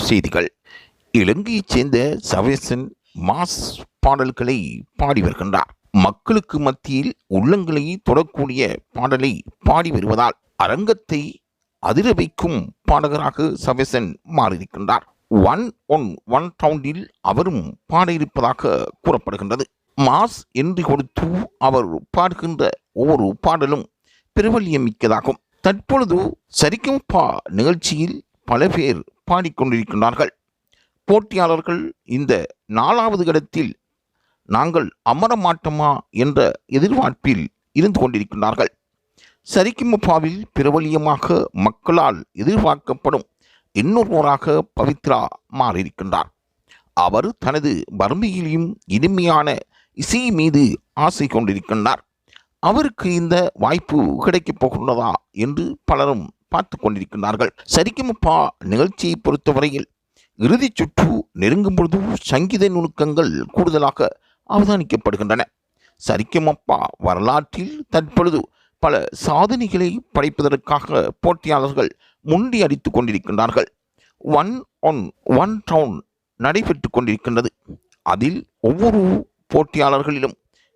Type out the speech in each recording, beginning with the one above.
செய்திகள். இலங்கையைச் சேர்ந்த சவேசன் மாஸ் பாடல்களை பாடி வருகின்றார். மக்களுக்கு மத்தியில் உள்ளங்களை தொடக்கூடிய பாடலை பாடி வருவதால் அரங்கத்தை அதிர வைக்கும் பாடகராக சவேசன் மாறியிருக்கின்றார். ஒன் ஒன் ஒன் டவுனில் அவரும் பாடியிருப்பதாக கூறப்படுகின்றது. மாஸ் என்று கொடுத்து அவர் பாடுகின்ற ஒவ்வொரு பாடலும் பிரபல்யம் மிக்கதாகும். தற்பொழுது சரிகமபா நிகழ்ச்சியில் பல பேர் பாடிக்கொண்டிருக்கின்றார்கள். போட்டியாளர்கள் இந்த 4வது இடத்தில் நாங்கள் அமரமாட்டோமா என்ற எதிர்பார்ப்பில் இருந்து கொண்டிருக்கின்றார்கள். சரிகமபாவில் பிரபல்யமாக மக்களால் எதிர்பார்க்கப்படும் இன்னொருவராக பவித்ரா மாறியிருக்கின்றார். அவர் தனது வறுமையிலும் இனிமையான இசை மீது ஆசை கொண்டிருக்கின்றார். அவருக்கு இந்த வாய்ப்பு கிடைக்கப் போகின்றதா என்று பலரும் பார்த்து கொண்டிருக்கின்றார்கள். சரிகமபா நிகழ்ச்சியை பொறுத்தவரையில் இறுதிச் சுற்று நெருங்கும் பொழுது சங்கீத நுணுக்கங்கள் கூடுதலாக அவதானிக்கப்படுகின்றன. சரிகமபா வரலாற்றில் தற்பொழுது பல சாதனைகளை படைப்பதற்காக போட்டியாளர்கள் முண்டி அடித்துக் கொண்டிருக்கின்றார்கள். ஒன் ஒன் ஒன் டவுன் நடைபெற்று கொண்டிருக்கின்றது. அதில் ஒவ்வொரு போட்டியாளர்களிலும்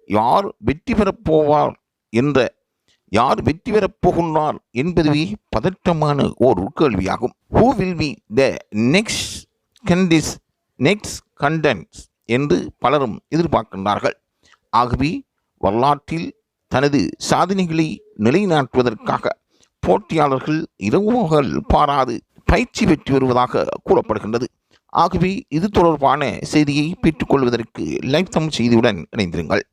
யார் வெற்றி பெறப் போகின்றார் என்பதுவே பதட்டமான ஒரு கேள்வியாகும். Who will be the next contents என்று பலரும் எதிர்பார்க்கின்றார்கள். ஆகவே வரலாற்றில் தனது சாதனைகளை நிலைநாட்டுவதற்காக போட்டியாளர்கள் இரவுகள் பாராது பயிற்சி பெற்று வருவதாக கூறப்படுகின்றது. ஆகவே இது தொடர்பான செய்தியை பெற்றுக்கொள்வதற்கு லைவ் தமிழ் செய்தியுடன் இணைந்திருங்கள்.